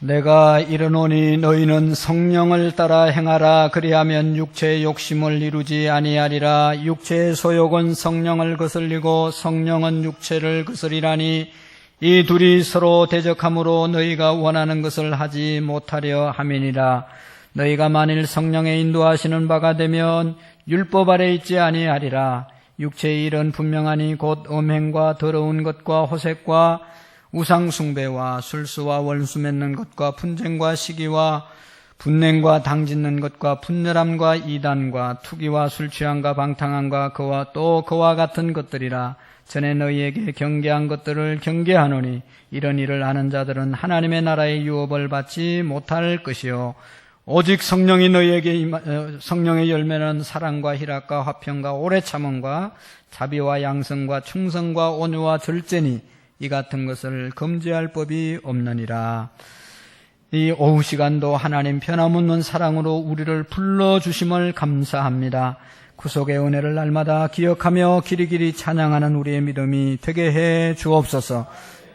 내가 이르노니 너희는 성령을 따라 행하라. 그리하면 육체의 욕심을 이루지 아니하리라. 육체의 소욕은 성령을 거슬리고 성령은 육체를 거슬리라니 이 둘이 서로 대적함으로 너희가 원하는 것을 하지 못하려 함이니라. 너희가 만일 성령의 인도하시는 바가 되면 율법 아래 있지 아니하리라. 육체의 일은 분명하니 곧 음행과 더러운 것과 호색과 우상 숭배와 술수와 원수 맺는 것과 분쟁과 시기와 분냉과 당짓는 것과 분열함과 이단과 투기와 술 취함과 방탕함과 그와 같은 것들이라. 전에 너희에게 경계한 것들을 경계하노니 이런 일을 하는 자들은 하나님의 나라의 유업을 받지 못할 것이요 오직 성령이 너희에게 성령의 열매는 사랑과 희락과 화평과 오래 참음과 자비와 양성과 충성과 온유와 절제니 이 같은 것을 금지할 법이 없느니라. 이 오후 시간도 하나님 변함없는 사랑으로 우리를 불러주심을 감사합니다. 구속의 은혜를 날마다 기억하며 길이길이 찬양하는 우리의 믿음이 되게 해 주옵소서.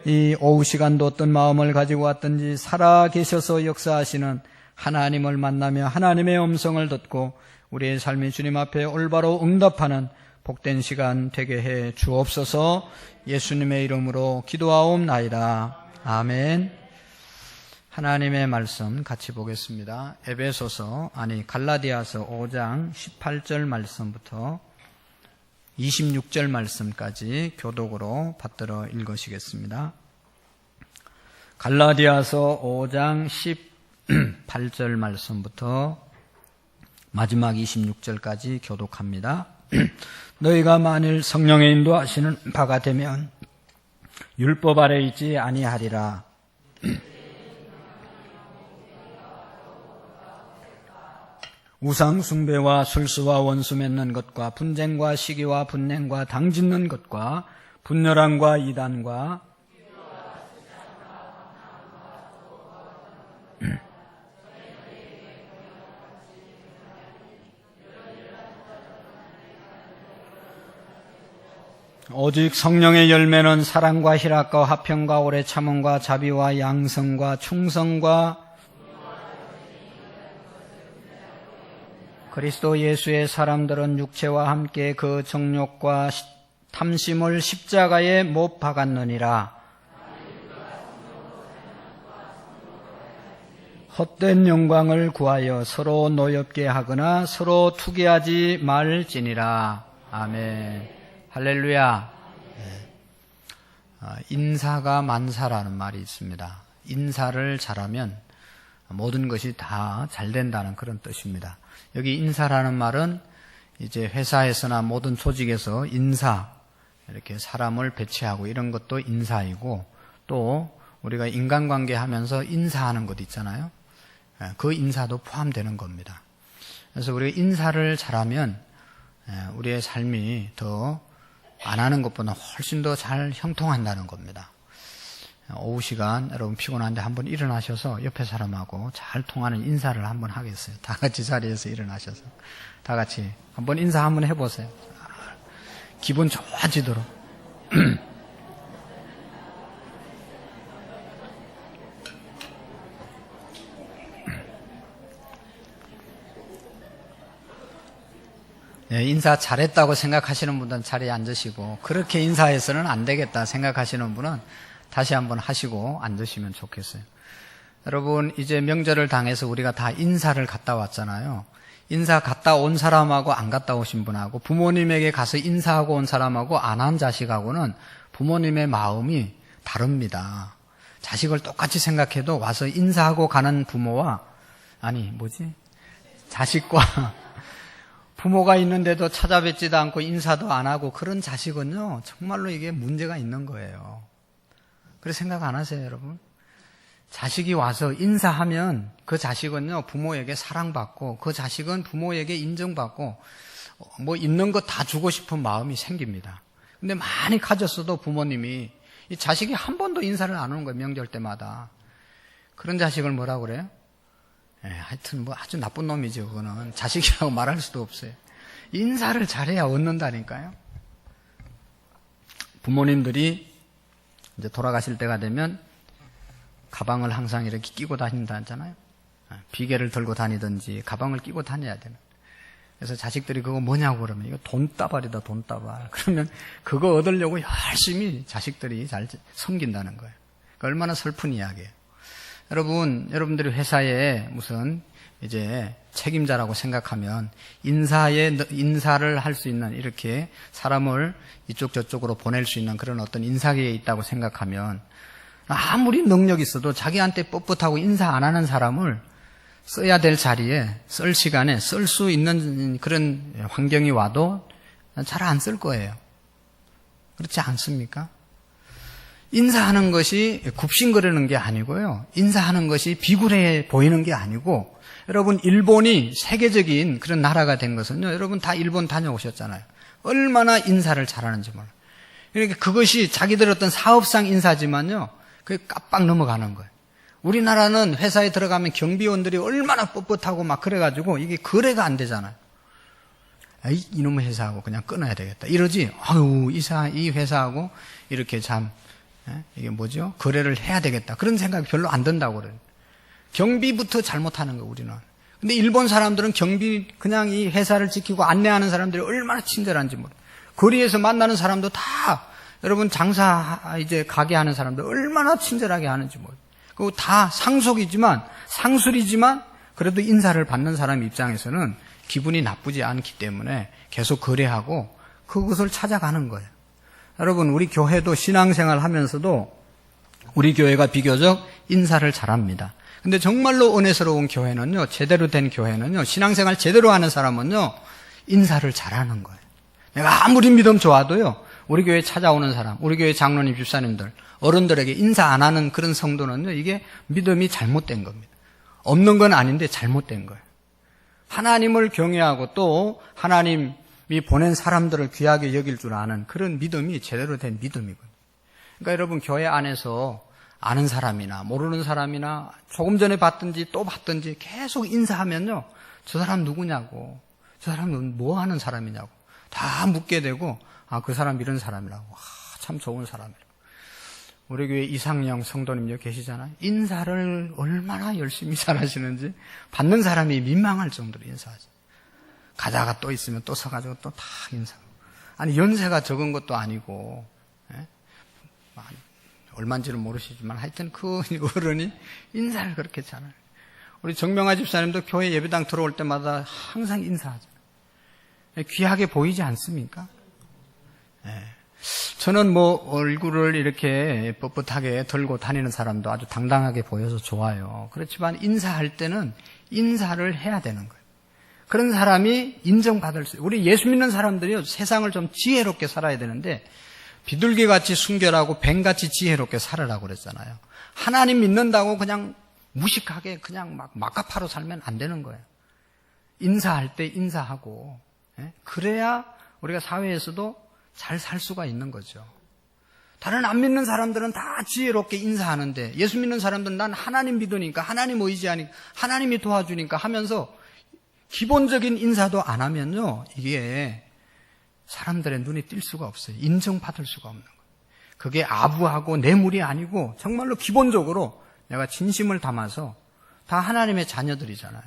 이 오후 시간도 어떤 마음을 가지고 왔든지 살아계셔서 역사하시는 하나님을 만나며 하나님의 음성을 듣고 우리의 삶이 주님 앞에 올바로 응답하는 복된 시간 되게 해 주옵소서. 예수님의 이름으로 기도하옵나이다. 아멘. 하나님의 말씀 같이 보겠습니다. 갈라디아서 5장 18절 말씀부터 26절 말씀까지 교독으로 받들어 읽으시겠습니다. 갈라디아서 5장 18절 말씀부터 마지막 26절까지 교독합니다. 너희가 만일 성령의 인도하시는 바가 되면 율법 아래 있지 아니하리라. 우상 숭배와 술수와 원수 맺는 것과 분쟁과 시기와 분냉과 당짓는 것과 분열함과 이단과 오직 성령의 열매는 사랑과 희락과 화평과 오래 참음과 자비와 양성과 충성과 그리스도 예수의 사람들은 육체와 함께 그 정욕과 탐심을 십자가에 못 박았느니라. 헛된 영광을 구하여 서로 노엽게 하거나 서로 투기하지 말지니라. 아멘. 할렐루야. 인사가 만사라는 말이 있습니다. 인사를 잘하면 모든 것이 다 잘 된다는 그런 뜻입니다. 여기 인사라는 말은 이제 회사에서나 모든 조직에서 인사, 이렇게 사람을 배치하고 이런 것도 인사이고, 또 우리가 인간관계 하면서 인사하는 것 있잖아요. 그 인사도 포함되는 겁니다. 그래서 우리가 인사를 잘하면 우리의 삶이 더 안 하는 것보다 훨씬 더 잘 형통한다는 겁니다. 오후 시간 여러분 피곤한데 한번 일어나셔서 옆에 사람하고 잘 통하는 인사를 한번 하겠어요. 다 같이 자리에서 일어나셔서 다 같이 한번 인사 한번 해보세요. 기분 좋아지도록. 네, 인사 잘했다고 생각하시는 분들은 자리에 앉으시고, 그렇게 인사해서는 안 되겠다 생각하시는 분은 다시 한번 하시고 앉으시면 좋겠어요. 여러분, 이제 명절을 당해서 우리가 다 인사를 갔다 왔잖아요. 인사 갔다 온 사람하고 안 갔다 오신 분하고, 부모님에게 가서 인사하고 온 사람하고 안 한 자식하고는 부모님의 마음이 다릅니다. 자식을 똑같이 생각해도 와서 인사하고 가는 부모와, 자식과 부모가 있는데도 찾아뵙지도 않고 인사도 안 하고 그런 자식은요, 정말로 이게 문제가 있는 거예요. 그래서 생각 안 하세요, 여러분? 자식이 와서 인사하면 그 자식은요, 부모에게 사랑받고, 그 자식은 부모에게 인정받고, 있는 거 다 주고 싶은 마음이 생깁니다. 근데 많이 가졌어도 부모님이 이 자식이 한 번도 인사를 안 하는 거예요, 명절 때마다. 그런 자식을 뭐라고 그래요? 하여튼 아주 나쁜 놈이죠, 그거는. 자식이라고 말할 수도 없어요. 인사를 잘해야 얻는다니까요. 부모님들이 이제 돌아가실 때가 되면 가방을 항상 이렇게 끼고 다닌다 하잖아요. 비계를 들고 다니든지 가방을 끼고 다녀야 되는. 그래서 자식들이 그거 뭐냐고 그러면 이거 돈다발이다, 돈다발. 그러면 그거 얻으려고 열심히 자식들이 잘 섬긴다는 거예요. 얼마나 슬픈 이야기예요. 여러분들이 회사에 무슨 이제 책임자라고 생각하면 인사를 할 수 있는, 이렇게 사람을 이쪽 저쪽으로 보낼 수 있는 그런 어떤 인사계에 있다고 생각하면 아무리 능력이 있어도 자기한테 뻣뻣하고 인사 안 하는 사람을 써야 될 자리에 쓸 시간에 쓸 수 있는 그런 환경이 와도 잘 안 쓸 거예요. 그렇지 않습니까? 인사하는 것이 굽신거리는 게 아니고요. 인사하는 것이 비굴해 보이는 게 아니고, 여러분 일본이 세계적인 그런 나라가 된 것은요, 여러분 다 일본 다녀오셨잖아요. 얼마나 인사를 잘하는지 몰라요. 그러니까 그것이 자기들 어떤 사업상 인사지만요, 그게 깜빡 넘어가는 거예요. 우리나라는 회사에 들어가면 경비원들이 얼마나 뻣뻣하고 막 그래가지고 이게 거래가 안 되잖아요. 에이, 이놈의 회사하고 그냥 끊어야 되겠다. 이러지, 아유, 이 회사하고 이렇게 이게 뭐죠? 거래를 해야 되겠다. 그런 생각이 별로 안 든다고 그래요. 경비부터 잘못하는 거예요, 우리는. 근데 일본 사람들은 그냥 이 회사를 지키고 안내하는 사람들이 얼마나 친절한지 몰라요. 거리에서 만나는 사람도 다, 여러분 장사, 이제 가게 하는 사람들 얼마나 친절하게 하는지 몰라요. 그리고 다 상술이지만, 그래도 인사를 받는 사람 입장에서는 기분이 나쁘지 않기 때문에 계속 거래하고 그것을 찾아가는 거예요. 여러분, 우리 교회도 신앙생활 하면서도 우리 교회가 비교적 인사를 잘합니다. 근데 정말로 은혜스러운 교회는요, 제대로 된 교회는요, 신앙생활 제대로 하는 사람은요, 인사를 잘하는 거예요. 내가 아무리 믿음 좋아도요, 우리 교회 찾아오는 사람, 우리 교회 장로님, 집사님들, 어른들에게 인사 안 하는 그런 성도는요, 이게 믿음이 잘못된 겁니다. 없는 건 아닌데 잘못된 거예요. 하나님을 경외하고 또 하나님이 보낸 사람들을 귀하게 여길 줄 아는 그런 믿음이 제대로 된 믿음이거든요. 그러니까 여러분, 교회 안에서 아는 사람이나 모르는 사람이나 조금 전에 봤든지 또 봤든지 계속 인사하면요, 저 사람 누구냐고, 저 사람은 뭐 하는 사람이냐고 다 묻게 되고, 그 사람 이런 사람이라고, 참 좋은 사람이라고. 우리 교회 이상영 성도님 여기 계시잖아요. 인사를 얼마나 열심히 잘하시는지 받는 사람이 민망할 정도로 인사하죠. 가다가 또 있으면 또 서가지고 또 다 인사하고. 아니, 연세가 적은 것도 아니고, 얼마인지는 모르시지만 하여튼 그 어른이 인사를 그렇게 잘해요. 우리 정명아 집사님도 교회 예배당 들어올 때마다 항상 인사하잖아요. 귀하게 보이지 않습니까? 저는 얼굴을 이렇게 뻣뻣하게 들고 다니는 사람도 아주 당당하게 보여서 좋아요. 그렇지만 인사할 때는 인사를 해야 되는 거예요. 그런 사람이 인정받을 수 있어요. 우리 예수 믿는 사람들이 세상을 좀 지혜롭게 살아야 되는데, 비둘기같이 순결하고 뱀같이 지혜롭게 살으라고 그랬잖아요. 하나님 믿는다고 그냥 무식하게 그냥 막 막가파로 살면 안 되는 거예요. 인사할 때 인사하고, 그래야 우리가 사회에서도 잘 살 수가 있는 거죠. 다른 안 믿는 사람들은 다 지혜롭게 인사하는데, 예수 믿는 사람들은 난 하나님 믿으니까, 하나님 의지하니까, 하나님이 도와주니까 하면서 기본적인 인사도 안 하면요, 이게 사람들의 눈에 띌 수가 없어요. 인정받을 수가 없는 거예요. 그게 아부하고 뇌물이 아니고 정말로 기본적으로 내가 진심을 담아서 다 하나님의 자녀들이잖아요.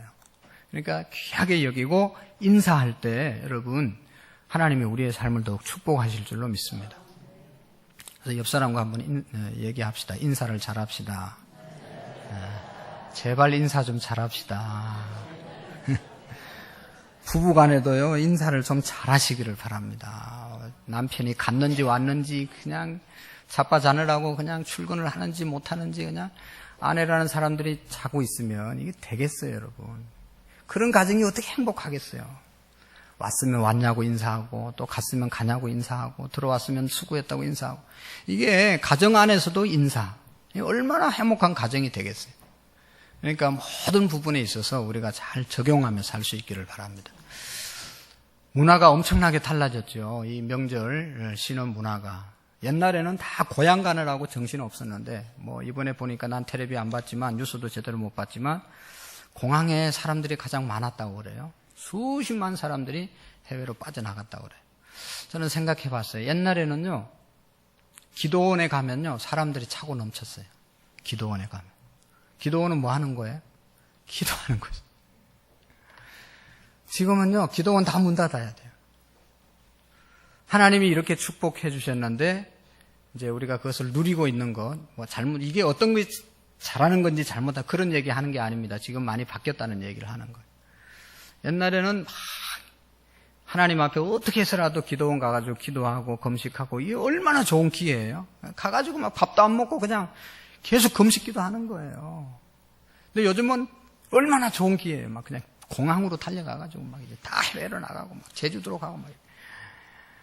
그러니까 귀하게 여기고 인사할 때 여러분, 하나님이 우리의 삶을 더욱 축복하실 줄로 믿습니다. 그래서 옆 사람과 한번 얘기합시다. 인사를 잘합시다. 제발 인사 좀 잘합시다. 부부간에도요, 인사를 좀 잘하시기를 바랍니다. 남편이 갔는지 왔는지 그냥 자빠자느라고 그냥 출근을 하는지 못하는지 그냥 아내라는 사람들이 자고 있으면 이게 되겠어요, 여러분. 그런 가정이 어떻게 행복하겠어요. 왔으면 왔냐고 인사하고, 또 갔으면 가냐고 인사하고, 들어왔으면 수고했다고 인사하고. 이게 가정 안에서도 인사. 얼마나 행복한 가정이 되겠어요. 그러니까 모든 부분에 있어서 우리가 잘 적용하며 살 수 있기를 바랍니다. 문화가 엄청나게 달라졌죠. 이 명절 쉬는 문화가. 옛날에는 다 고향 가느라고 정신 없었는데, 이번에 보니까 난 텔레비 안 봤지만, 뉴스도 제대로 못 봤지만, 공항에 사람들이 가장 많았다고 그래요. 수십만 사람들이 해외로 빠져나갔다고 그래요. 저는 생각해 봤어요. 옛날에는요, 기도원에 가면요, 사람들이 차고 넘쳤어요. 기도원에 가면. 기도원은 뭐 하는 거예요? 기도하는 거죠. 지금은요, 기도원 다 문 닫아야 돼요. 하나님이 이렇게 축복해 주셨는데, 이제 우리가 그것을 누리고 있는 것, 이게 어떤 게 잘하는 건지 잘못하는 그런 얘기 하는 게 아닙니다. 지금 많이 바뀌었다는 얘기를 하는 거예요. 옛날에는 하나님 앞에 어떻게 해서라도 기도원 가가지고 기도하고 검식하고, 이게 얼마나 좋은 기회예요. 가가지고 막 밥도 안 먹고 그냥 계속 검식 기도하는 거예요. 근데 요즘은 얼마나 좋은 기회예요. 막 그냥 공항으로 달려가가지고 막 이제 다 해외로 나가고 막 제주도로 가고 막.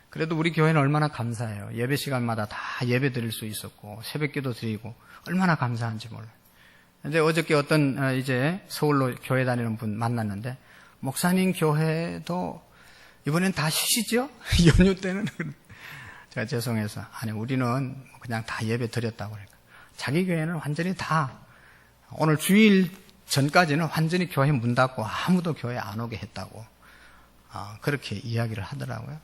그래도 우리 교회는 얼마나 감사해요. 예배 시간마다 다 예배 드릴 수 있었고 새벽 기도 드리고 얼마나 감사한지 몰라요. 근데 어저께 어떤 이제 서울로 교회 다니는 분 만났는데, 목사님 교회도 이번엔 다 쉬시죠? 연휴 때는. 제가 죄송해서, 아니 우리는 그냥 다 예배 드렸다고 그러니까. 자기 교회는 완전히 다 오늘 주일 전까지는 완전히 교회 문 닫고 아무도 교회 안 오게 했다고 그렇게 이야기를 하더라고요.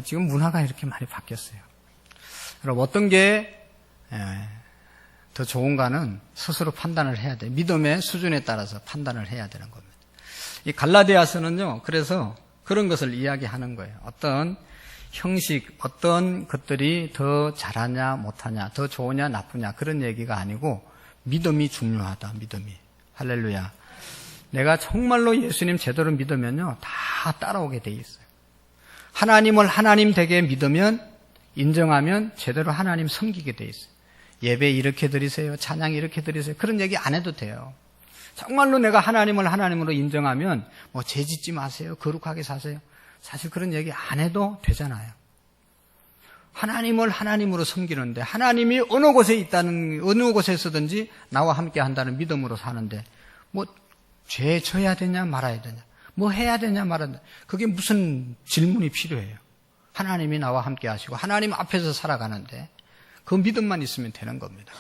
지금 문화가 이렇게 많이 바뀌었어요. 그럼 어떤 게 더 좋은가는 스스로 판단을 해야 돼요. 믿음의 수준에 따라서 판단을 해야 되는 겁니다. 이 갈라디아서는요, 그래서 그런 것을 이야기하는 거예요. 어떤 형식, 어떤 것들이 더 잘하냐 못하냐, 더 좋으냐 나쁘냐 그런 얘기가 아니고 믿음이 중요하다. 믿음이. 할렐루야. 내가 정말로 예수님 제대로 믿으면요, 다 따라오게 돼 있어요. 하나님을 하나님 되게 믿으면, 인정하면 제대로 하나님 섬기게 돼 있어요. 예배 이렇게 드리세요, 찬양 이렇게 드리세요, 그런 얘기 안 해도 돼요. 정말로 내가 하나님을 하나님으로 인정하면 죄 짓지 마세요, 거룩하게 사세요, 사실 그런 얘기 안 해도 되잖아요. 하나님을 하나님으로 섬기는데, 하나님이 어느 곳에서든지 나와 함께 한다는 믿음으로 사는데 죄 져야 되냐 말아야 되냐, 해야 되냐 말아야 되냐, 그게 무슨 질문이 필요해요. 하나님이 나와 함께 하시고 하나님 앞에서 살아가는데 그 믿음만 있으면 되는 겁니다.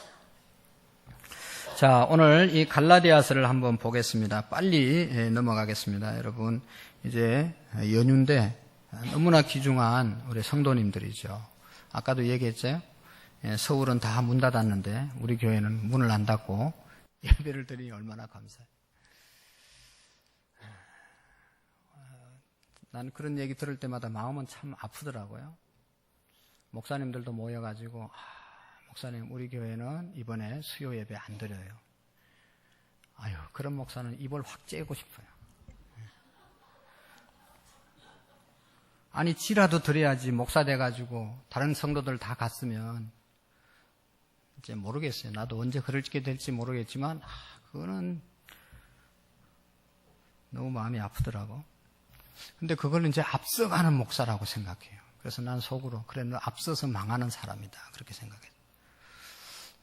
자, 오늘 이 갈라디아서를 한번 보겠습니다. 빨리 넘어가겠습니다. 여러분, 이제 연휴인데 너무나 귀중한 우리 성도님들이죠. 아까도 얘기했죠. 서울은 다 문 닫았는데 우리 교회는 문을 안 닫고 예배를 드리니 얼마나 감사해요. 난 그런 얘기 들을 때마다 마음은 참 아프더라고요. 목사님들도 모여가지고, 목사님 우리 교회는 이번에 수요 예배 안 드려요. 아유, 그런 목사는 입을 확 째고 싶어요. 아니, 지라도 드려야지. 목사 돼가지고 다른 성도들 다 갔으면 이제 모르겠어요. 나도 언제 그렇게 될지 모르겠지만 그거는 너무 마음이 아프더라고. 근데 그걸 이제 앞서가는 목사라고 생각해요. 그래서 난 속으로, 그래, 너 앞서서 망하는 사람이다, 그렇게 생각해요.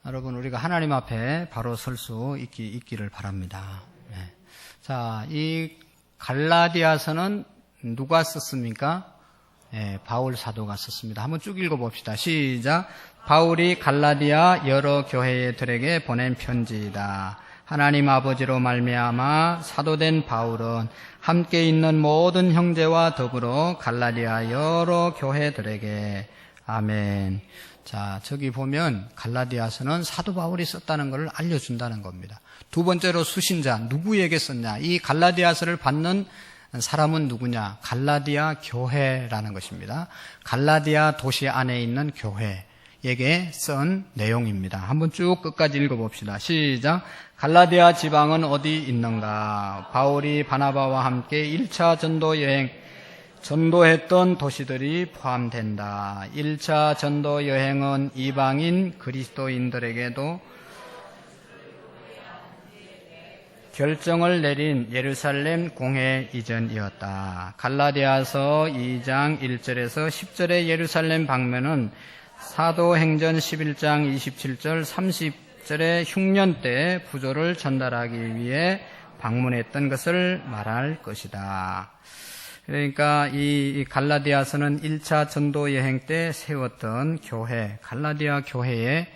여러분, 우리가 하나님 앞에 바로 설 수 있기를 바랍니다. 네. 자, 이 갈라디아서는 누가 썼습니까? 네, 바울 사도가 썼습니다. 한번 쭉 읽어봅시다. 시작. 바울이 갈라디아 여러 교회들에게 보낸 편지이다. 하나님 아버지로 말미암아 사도된 바울은 함께 있는 모든 형제와 더불어 갈라디아 여러 교회들에게. 아멘. 자, 저기 보면 갈라디아서는 사도 바울이 썼다는 것을 알려준다는 겁니다. 두 번째로 수신자, 누구에게 썼냐? 이 갈라디아서를 받는 사람은 누구냐? 갈라디아 교회라는 것입니다. 갈라디아 도시 안에 있는 교회에게 쓴 내용입니다. 한번 쭉 끝까지 읽어봅시다. 시작. 갈라디아 지방은 어디 있는가? 바울이 바나바와 함께 1차 전도 여행, 전도했던 도시들이 포함된다. 1차 전도 여행은 이방인 그리스도인들에게도 결정을 내린 예루살렘 공회 이전이었다. 갈라디아서 2장 1절에서 10절의 예루살렘 방문은 사도행전 11장 27절 30절의 흉년 때 부조를 전달하기 위해 방문했던 것을 말할 것이다. 그러니까 이 갈라디아서는 1차 전도 여행 때 세웠던 교회, 갈라디아 교회에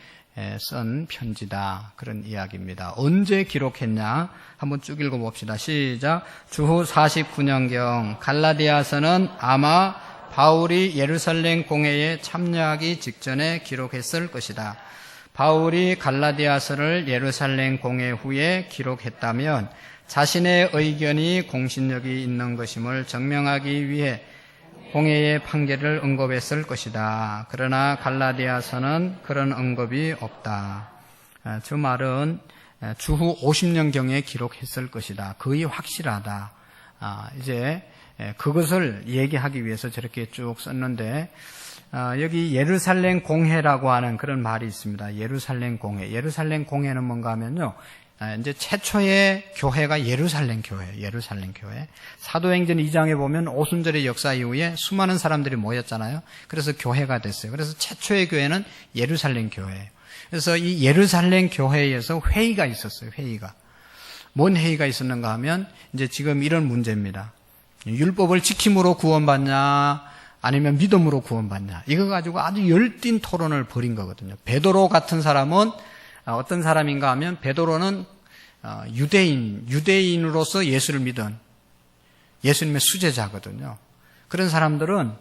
쓴 편지다, 그런 이야기입니다. 언제 기록했냐? 한번 쭉 읽어봅시다. 시작. 주후 49년경 갈라디아서는 아마 바울이 예루살렘 공회에 참여하기 직전에 기록했을 것이다. 바울이 갈라디아서를 예루살렘 공회 후에 기록했다면 자신의 의견이 공신력이 있는 것임을 증명하기 위해 공회의 판결을 언급했을 것이다. 그러나 갈라디아서는 그런 언급이 없다. 저 말은 주후 50년경에 기록했을 것이다. 거의 확실하다. 이제 그것을 얘기하기 위해서 저렇게 쭉 썼는데, 여기 예루살렘 공회라고 하는 그런 말이 있습니다. 예루살렘 공회. 예루살렘 공회는 뭔가 하면요, 이제 최초의 교회가 예루살렘 교회, 예루살렘 교회. 사도행전 2장에 보면 오순절의 역사 이후에 수많은 사람들이 모였잖아요. 그래서 교회가 됐어요. 그래서 최초의 교회는 예루살렘 교회예요. 그래서 이 예루살렘 교회에서 회의가 있었어요. 회의가. 뭔 회의가 있었는가 하면 이제 지금 이런 문제입니다. 율법을 지킴으로 구원받냐, 아니면 믿음으로 구원받냐. 이거 가지고 아주 열띤 토론을 벌인 거거든요. 베드로 같은 사람은 어떤 사람인가 하면, 베드로는 유대인으로서 예수를 믿은 예수님의 수제자거든요. 그런 사람들은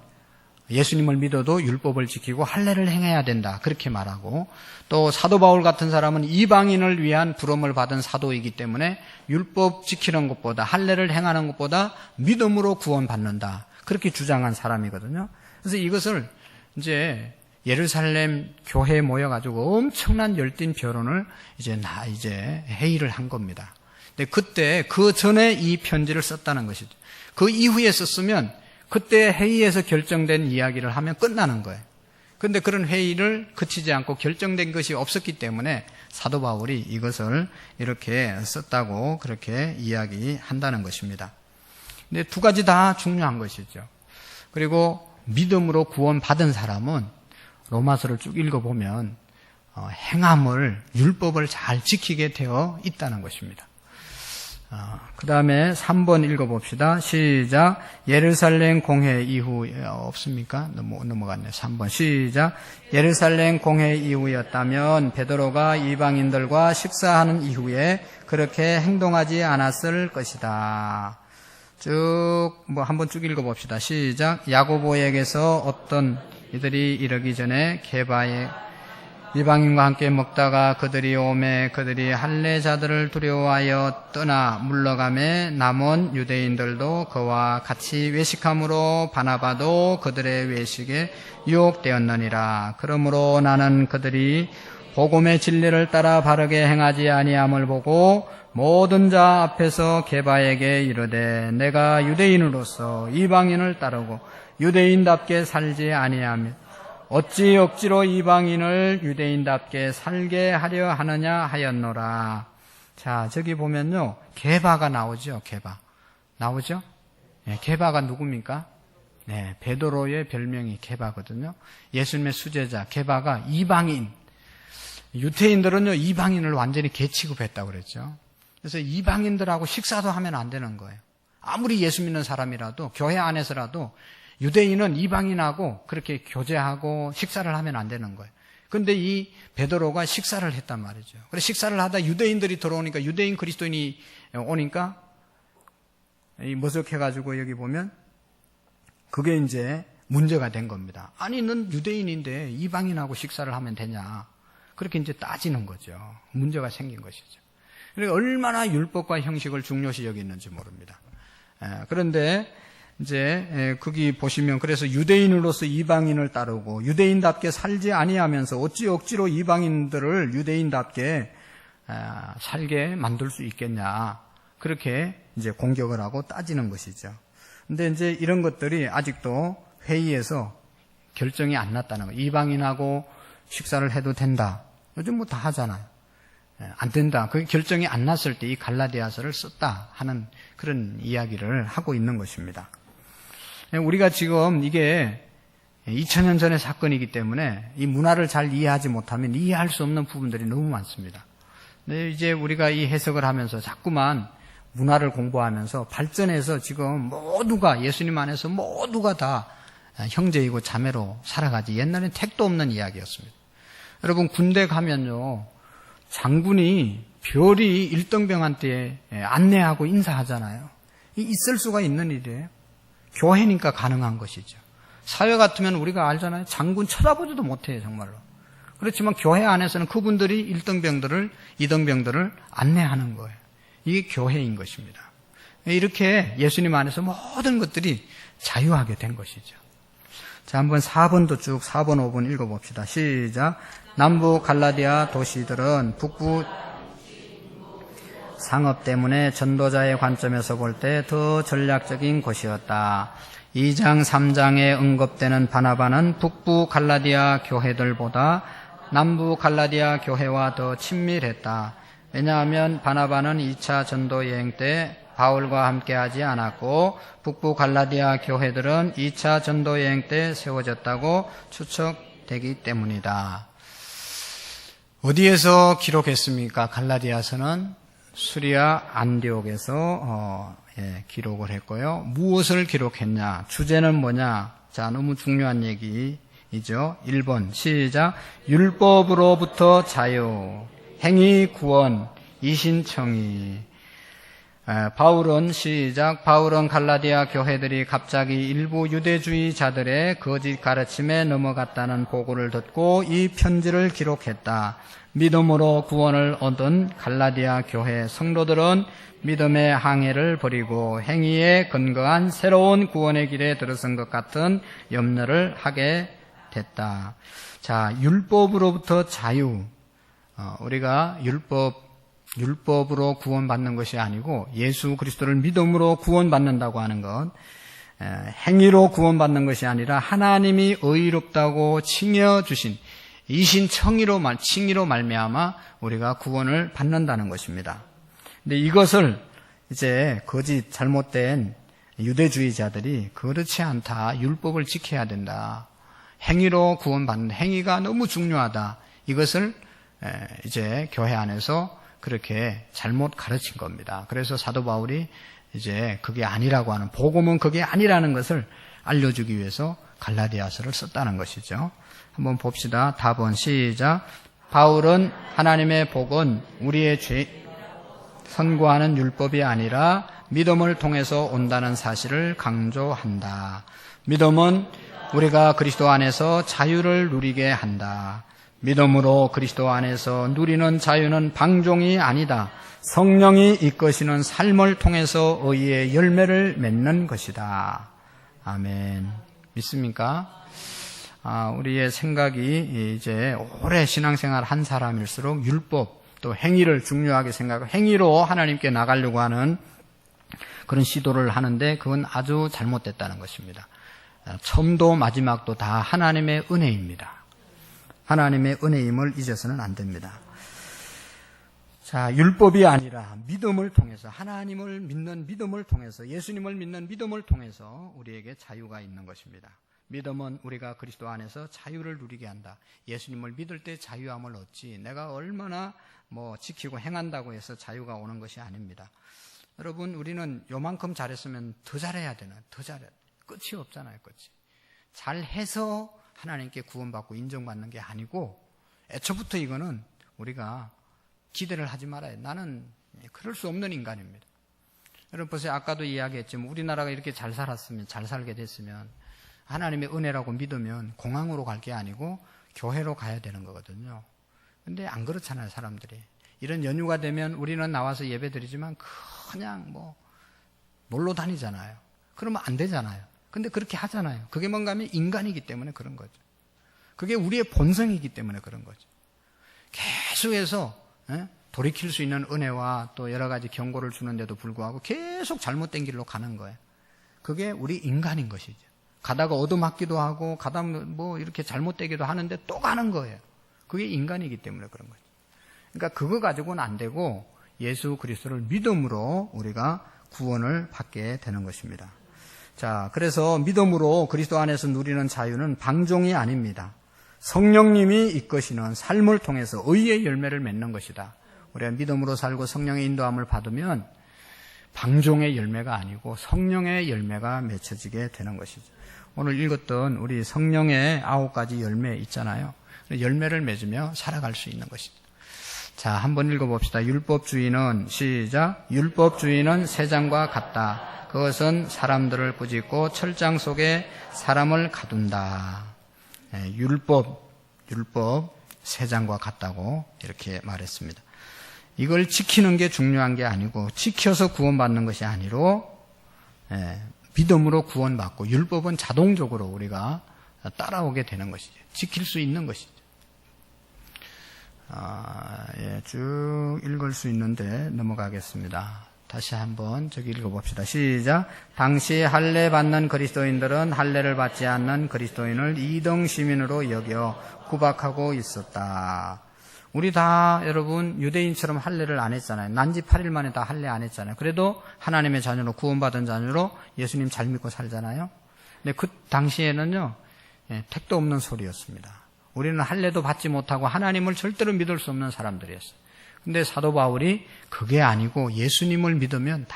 예수님을 믿어도 율법을 지키고 할례를 행해야 된다, 그렇게 말하고, 또 사도 바울 같은 사람은 이방인을 위한 부름을 받은 사도이기 때문에 율법 지키는 것보다, 할례를 행하는 것보다 믿음으로 구원받는다, 그렇게 주장한 사람이거든요. 그래서 이것을 이제 예루살렘 교회에 모여가지고 엄청난 열띤 변론을 이제 회의를 한 겁니다. 근데 그때 그 전에 이 편지를 썼다는 것이죠. 그 이후에 썼으면 그때 회의에서 결정된 이야기를 하면 끝나는 거예요. 그런데 그런 회의를 거치지 않고 결정된 것이 없었기 때문에 사도 바울이 이것을 이렇게 썼다고 그렇게 이야기한다는 것입니다. 근데 두 가지 다 중요한 것이죠. 그리고 믿음으로 구원받은 사람은 로마서를 쭉 읽어보면 행함을, 율법을 잘 지키게 되어 있다는 것입니다. 그 다음에 3번 읽어봅시다. 시작. 예루살렘 공회 이후, 없습니까? 넘어갔네. 3번 시작. 예루살렘 공회 이후였다면 베드로가 이방인들과 식사하는 이후에 그렇게 행동하지 않았을 것이다. 한번 쭉 읽어봅시다. 시작. 야고보에게서 어떤 이들이 이르기 전에 게바에 이방인과 함께 먹다가 그들이 오매 그들이 할례자들을 두려워하여 떠나 물러가매 남은 유대인들도 그와 같이 외식함으로 바나바도 그들의 외식에 유혹되었느니라. 그러므로 나는 그들이 복음의 진리를 따라 바르게 행하지 아니함을 보고 모든 자 앞에서 게바에게 이르되 내가 유대인으로서 이방인을 따르고 유대인답게 살지 아니하며 어찌 억지로 이방인을 유대인답게 살게 하려 하느냐 하였노라. 자, 저기 보면요, 게바가 나오죠. 게바 나오죠? 네, 게바가 누굽니까? 네, 베드로의 별명이 게바거든요. 예수님의 수제자 게바가 이방인. 유대인들은요, 이방인을 완전히 개취급했다고 그랬죠. 그래서 이방인들하고 식사도 하면 안 되는 거예요. 아무리 예수 믿는 사람이라도, 교회 안에서라도 유대인은 이방인하고 그렇게 교제하고 식사를 하면 안 되는 거예요. 그런데 이 베드로가 식사를 했단 말이죠. 그래서 식사를 하다 유대인들이 들어오니까, 유대인 그리스도인이 오니까 머쓱해가지고 여기 보면 그게 이제 문제가 된 겁니다. 아니, 넌 유대인인데 이방인하고 식사를 하면 되냐. 그렇게 이제 따지는 거죠. 문제가 생긴 것이죠. 그러니까 얼마나 율법과 형식을 중요시 여기는지 모릅니다. 그런데 이제 거기 보시면, 그래서 유대인으로서 이방인을 따르고 유대인답게 살지 아니하면서 어찌 억지로 이방인들을 유대인답게 살게 만들 수 있겠냐, 그렇게 이제 공격을 하고 따지는 것이죠. 근데 이제 이런 것들이 아직도 회의에서 결정이 안 났다는 거예요. 이방인하고 식사를 해도 된다. 요즘 뭐 다 하잖아요. 안 된다. 그게 결정이 안 났을 때 이 갈라디아서를 썼다 하는 그런 이야기를 하고 있는 것입니다. 우리가 지금 이게 2000년 전의 사건이기 때문에 이 문화를 잘 이해하지 못하면 이해할 수 없는 부분들이 너무 많습니다. 근데 이제 우리가 이 해석을 하면서 자꾸만 문화를 공부하면서 발전해서 지금 모두가, 예수님 안에서 모두가 다 형제이고 자매로 살아가지. 옛날엔 택도 없는 이야기였습니다. 여러분, 군대 가면요, 장군이 별이 1등병한테 안내하고 인사하잖아요. 있을 수가 있는 일이에요. 교회니까 가능한 것이죠. 사회 같으면 우리가 알잖아요. 장군 쳐다보지도 못해요, 정말로. 그렇지만 교회 안에서는 그분들이 1등병들을, 2등병들을 안내하는 거예요. 이게 교회인 것입니다. 이렇게 예수님 안에서 모든 것들이 자유하게 된 것이죠. 자, 한번 4번도 쭉 4번, 5번 읽어봅시다. 시작. 남부 갈라디아 도시들은 북부 상업 때문에 전도자의 관점에서 볼 때 더 전략적인 곳이었다. 2장, 3장에 언급되는 바나바는 북부 갈라디아 교회들보다 남부 갈라디아 교회와 더 친밀했다. 왜냐하면 바나바는 2차 전도 여행 때 바울과 함께 하지 않았고 북부 갈라디아 교회들은 2차 전도 여행 때 세워졌다고 추측되기 때문이다. 어디에서 기록했습니까? 갈라디아서는 수리아 안디옥에서 기록을 했고요. 무엇을 기록했냐? 주제는 뭐냐? 자, 너무 중요한 얘기이죠. 1번 시작. 율법으로부터 자유, 행위 구원, 이신청이. 바울은 시작. 바울은 갈라디아 교회들이 갑자기 일부 유대주의자들의 거짓 가르침에 넘어갔다는 보고를 듣고 이 편지를 기록했다. 믿음으로 구원을 얻은 갈라디아 교회 성도들은 믿음의 항해를 버리고 행위에 근거한 새로운 구원의 길에 들어선 것 같은 염려를 하게 됐다. 자, 율법으로부터 자유. 우리가 율법으로 구원받는 것이 아니고 예수 그리스도를 믿음으로 구원받는다고 하는 것, 행위로 구원받는 것이 아니라 하나님이 의롭다고 칭해주신 이신청의로 칭의로 말미암아 우리가 구원을 받는다는 것입니다. 근데 이것을 이제 거짓 잘못된 유대주의자들이 그렇지 않다. 율법을 지켜야 된다. 행위로 구원받는 행위가 너무 중요하다. 이것을 이제 교회 안에서 그렇게 잘못 가르친 겁니다. 그래서 사도 바울이 이제 그게 아니라고 하는, 복음은 그게 아니라는 것을 알려주기 위해서 갈라디아서를 썼다는 것이죠. 한번 봅시다. 답은 시작. 바울은 하나님의 복은 우리의 죄 선고하는 율법이 아니라 믿음을 통해서 온다는 사실을 강조한다. 믿음은 우리가 그리스도 안에서 자유를 누리게 한다. 믿음으로 그리스도 안에서 누리는 자유는 방종이 아니다. 성령이 이끄시는 삶을 통해서 의의 열매를 맺는 것이다. 아멘. 믿습니까? 우리의 생각이 이제 오래 신앙생활 한 사람일수록 율법 또 행위를 중요하게 생각하고 행위로 하나님께 나가려고 하는 그런 시도를 하는데 그건 아주 잘못됐다는 것입니다. 처음도 마지막도 다 하나님의 은혜입니다. 하나님의 은혜임을 잊어서는 안 됩니다. 자, 율법이 아니라 믿음을 통해서, 하나님을 믿는 믿음을 통해서, 예수님을 믿는 믿음을 통해서 우리에게 자유가 있는 것입니다. 믿음은 우리가 그리스도 안에서 자유를 누리게 한다. 예수님을 믿을 때 자유함을 얻지, 내가 얼마나 지키고 행한다고 해서 자유가 오는 것이 아닙니다. 여러분, 우리는 요만큼 잘했으면 더 잘해야 되나? 더 잘해. 끝이 없잖아요, 끝이. 잘해서 하나님께 구원받고 인정받는 게 아니고, 애초부터 이거는 우리가 기대를 하지 말아요. 나는 그럴 수 없는 인간입니다. 여러분 보세요. 아까도 이야기했지만 우리나라가 이렇게 잘 살았으면, 잘 살게 됐으면 하나님의 은혜라고 믿으면 공항으로 갈 게 아니고 교회로 가야 되는 거거든요. 근데 안 그렇잖아요, 사람들이. 이런 연휴가 되면 우리는 나와서 예배 드리지만 그냥 놀러 다니잖아요. 그러면 안 되잖아요. 근데 그렇게 하잖아요. 그게 뭔가 하면 인간이기 때문에 그런 거죠. 그게 우리의 본성이기 때문에 그런 거죠. 계속해서 돌이킬 수 있는 은혜와 또 여러 가지 경고를 주는데도 불구하고 계속 잘못된 길로 가는 거예요. 그게 우리 인간인 것이죠. 가다가 얻어맞기도 하고 가다 이렇게 잘못되기도 하는데 또 가는 거예요. 그게 인간이기 때문에 그런 거죠. 그러니까 그거 가지고는 안 되고 예수 그리스도를 믿음으로 우리가 구원을 받게 되는 것입니다. 자, 그래서 믿음으로 그리스도 안에서 누리는 자유는 방종이 아닙니다. 성령님이 이끄시는 삶을 통해서 의의 열매를 맺는 것이다. 우리가 믿음으로 살고 성령의 인도함을 받으면 방종의 열매가 아니고 성령의 열매가 맺혀지게 되는 것이죠. 오늘 읽었던 우리 성령의 9가지 열매 있잖아요. 열매를 맺으며 살아갈 수 있는 것이죠. 자, 한번 읽어봅시다. 율법주의는 시작. 율법주의는 새장과 같다. 그것은 사람들을 꾸짖고 철장 속에 사람을 가둔다. 율법, 세 장과 같다고 이렇게 말했습니다. 이걸 지키는 게 중요한 게 아니고 지켜서 구원받는 것이 아니로 믿음으로 구원받고 율법은 자동적으로 우리가 따라오게 되는 것이죠. 지킬 수 있는 것이죠. 쭉 읽을 수 있는데 넘어가겠습니다. 다시 한번 저기 읽어봅시다. 시작. 당시 할례 받는 그리스도인들은 할례를 받지 않는 그리스도인을 2등 시민으로 여겨 구박하고 있었다. 우리 다 여러분 유대인처럼 할례를 안 했잖아요. 난지 8일 만에 다 할례 안 했잖아요. 그래도 하나님의 자녀로 구원받은 자녀로 예수님 잘 믿고 살잖아요. 근데 그 당시에는요, 택도 없는 소리였습니다. 우리는 할례도 받지 못하고 하나님을 절대로 믿을 수 없는 사람들이었어요. 근데 사도 바울이 그게 아니고 예수님을 믿으면 다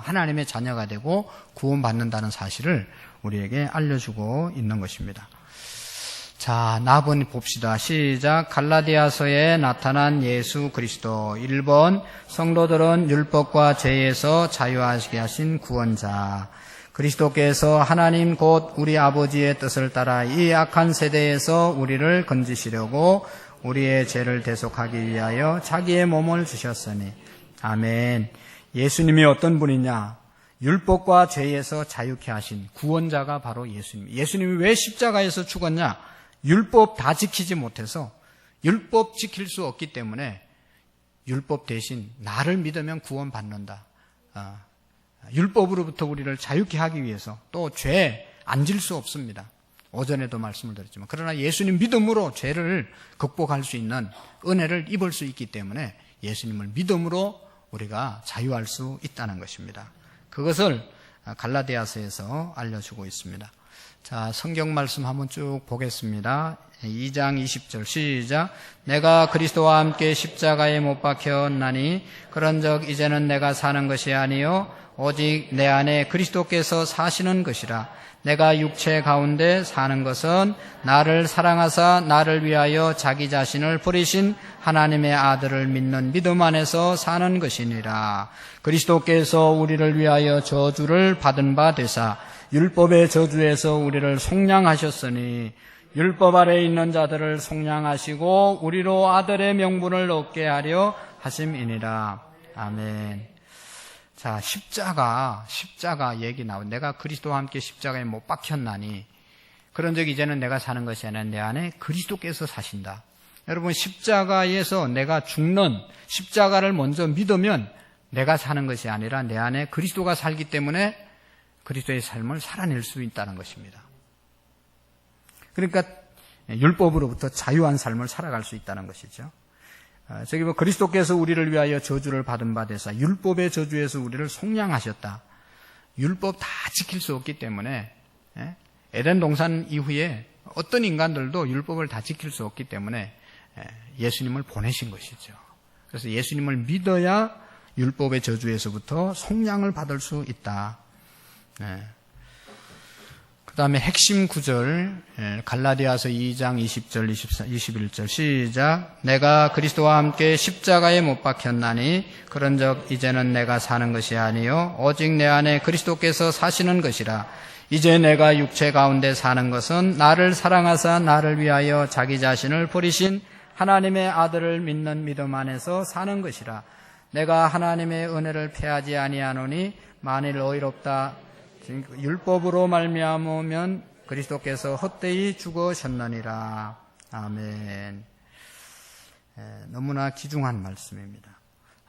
하나님의 자녀가 되고 구원받는다는 사실을 우리에게 알려주고 있는 것입니다. 자, 나번 봅시다. 시작. 갈라디아서에 나타난 예수 그리스도. 1번, 성도들은 율법과 죄에서 자유하게 하신 구원자. 그리스도께서 하나님 곧 우리 아버지의 뜻을 따라 이 악한 세대에서 우리를 건지시려고 우리의 죄를 대속하기 위하여 자기의 몸을 주셨으니. 아멘. 예수님이 어떤 분이냐? 율법과 죄에서 자유케 하신 구원자가 바로 예수님. 예수님이 왜 십자가에서 죽었냐? 율법 다 지키지 못해서 율법 지킬 수 없기 때문에 율법 대신 나를 믿으면 구원받는다. 율법으로부터 우리를 자유케 하기 위해서 또 죄 안 질 수 없습니다. 오전에도 말씀을 드렸지만 그러나 예수님 믿음으로 죄를 극복할 수 있는 은혜를 입을 수 있기 때문에 예수님을 믿음으로 우리가 자유할 수 있다는 것입니다. 그것을 갈라디아서에서 알려주고 있습니다. 자, 성경 말씀 한번 쭉 보겠습니다. 2장 20절 시작. 내가 그리스도와 함께 십자가에 못 박혔나니 그런즉 이제는 내가 사는 것이 아니요 오직 내 안에 그리스도께서 사시는 것이라. 내가 육체 가운데 사는 것은 나를 사랑하사 나를 위하여 자기 자신을 버리신 하나님의 아들을 믿는 믿음 안에서 사는 것이니라. 그리스도께서 우리를 위하여 저주를 받은 바 되사 율법의 저주에서 우리를 속량하셨으니 율법 아래 있는 자들을 속량하시고 우리로 아들의 명분을 얻게 하려 하심이니라. 아멘. 자, 십자가 얘기 나오고 내가 그리스도와 함께 십자가에 못 박혔나니 그런즉 이제는 내가 사는 것이 아니라 내 안에 그리스도께서 사신다. 여러분 십자가에서 내가 죽는 십자가를 먼저 믿으면 내가 사는 것이 아니라 내 안에 그리스도가 살기 때문에 그리스도의 삶을 살아낼 수 있다는 것입니다. 그러니까 율법으로부터 자유한 삶을 살아갈 수 있다는 것이죠. 저기 그리스도께서 우리를 위하여 저주를 받은 바 되사 율법의 저주에서 우리를 속량하셨다. 율법 다 지킬 수 없기 때문에 에덴 동산 이후에 어떤 인간들도 율법을 다 지킬 수 없기 때문에 예수님을 보내신 것이죠. 그래서 예수님을 믿어야 율법의 저주에서부터 속량을 받을 수 있다. 그 다음에 핵심 구절 갈라디아서 2장 20절 21절 시작. 내가 그리스도와 함께 십자가에 못 박혔나니 그런즉 이제는 내가 사는 것이 아니요 오직 내 안에 그리스도께서 사시는 것이라. 이제 내가 육체 가운데 사는 것은 나를 사랑하사 나를 위하여 자기 자신을 버리신 하나님의 아들을 믿는 믿음 안에서 사는 것이라. 내가 하나님의 은혜를 패하지 아니하노니 만일 의롭다 율법으로 말미암으면 그리스도께서 헛되이 죽으셨느니라. 아멘. 너무나 귀중한 말씀입니다.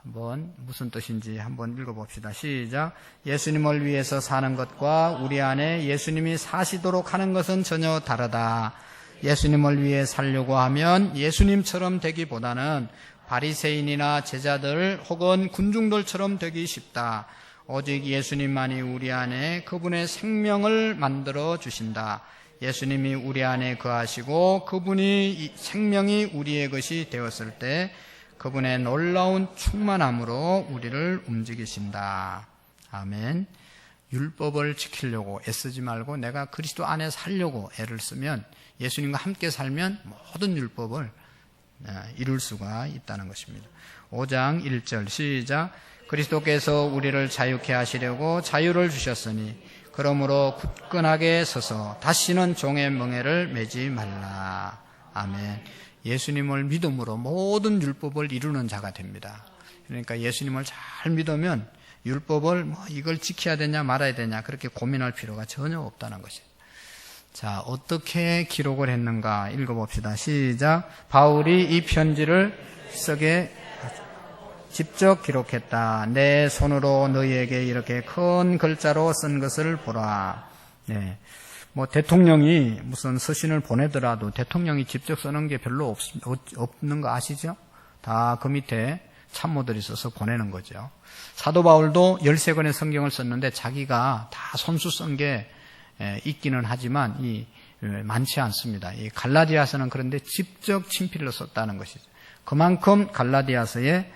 한번 무슨 뜻인지 한번 읽어봅시다. 시작. 예수님을 위해서 사는 것과 우리 안에 예수님이 사시도록 하는 것은 전혀 다르다. 예수님을 위해 살려고 하면 예수님처럼 되기보다는 바리새인이나 제자들 혹은 군중들처럼 되기 쉽다. 오직 예수님만이 우리 안에 그분의 생명을 만들어 주신다. 예수님이 우리 안에 거하시고 그분이 생명이 우리의 것이 되었을 때 그분의 놀라운 충만함으로 우리를 움직이신다. 아멘. 율법을 지키려고 애쓰지 말고 내가 그리스도 안에 살려고 애를 쓰면 예수님과 함께 살면 모든 율법을 이룰 수가 있다는 것입니다. 5장 1절 시작. 그리스도께서 우리를 자유케 하시려고 자유를 주셨으니 그러므로 굳건하게 서서 다시는 종의 멍에를 매지 말라. 아멘. 예수님을 믿음으로 모든 율법을 이루는 자가 됩니다. 그러니까 예수님을 잘 믿으면 율법을 이걸 지켜야 되냐 말아야 되냐 그렇게 고민할 필요가 전혀 없다는 것이죠. 자, 어떻게 기록을 했는가 읽어봅시다. 시작. 바울이 이 편지를 쓰게 직접 기록했다. 내 손으로 너희에게 이렇게 큰 글자로 쓴 것을 보라. 네. 대통령이 무슨 서신을 보내더라도 대통령이 직접 쓰는 게 별로 없는 거 아시죠? 다 그 밑에 참모들이 써서 보내는 거죠. 사도 바울도 13권의 성경을 썼는데 자기가 다 손수 쓴 게 있기는 하지만 많지 않습니다. 이 갈라디아서는 그런데 직접 친필로 썼다는 것이죠. 그만큼 갈라디아서에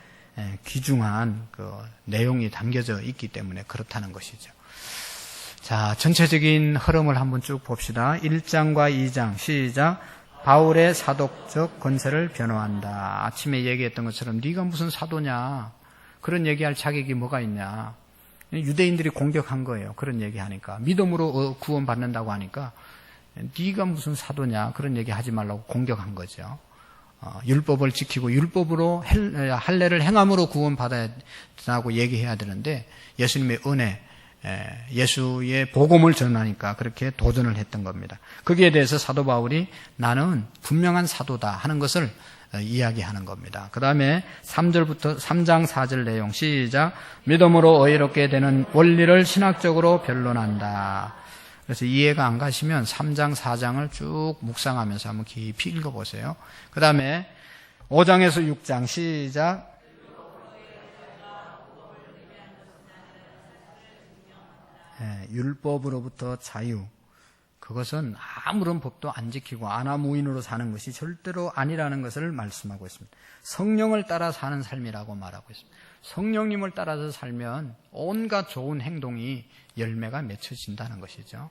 귀중한 그 내용이 담겨져 있기 때문에 그렇다는 것이죠. 자, 전체적인 흐름을 한번 쭉 봅시다. 1장과 2장 시작. 바울의 사독적 권세를 변호한다. 아침에 얘기했던 것처럼 네가 무슨 사도냐, 그런 얘기할 자격이 뭐가 있냐. 유대인들이 공격한 거예요. 그런 얘기하니까. 믿음으로 구원받는다고 하니까 네가 무슨 사도냐, 그런 얘기 하지 말라고 공격한 거죠. 율법을 지키고 율법으로 할례를 행함으로 구원받아야라고 얘기해야 되는데 예수님의 은혜, 예수의 복음을 전하니까 그렇게 도전을 했던 겁니다. 거기에 대해서 사도 바울이 나는 분명한 사도다 하는 것을 이야기하는 겁니다. 그 다음에 3절부터 3장 4절 내용 시작. 믿음으로 의롭게 되는 원리를 신학적으로 변론한다. 그래서 이해가 안 가시면 3장 4장을 쭉 묵상하면서 한번 깊이 읽어보세요. 그 다음에 5장에서 6장 시작. 율법으로부터 자유, 그것은 아무런 법도 안 지키고 아나무인으로 사는 것이 절대로 아니라는 것을 말씀하고 있습니다. 성령을 따라 사는 삶이라고 말하고 있습니다. 성령님을 따라서 살면 온갖 좋은 행동이 열매가 맺혀진다는 것이죠.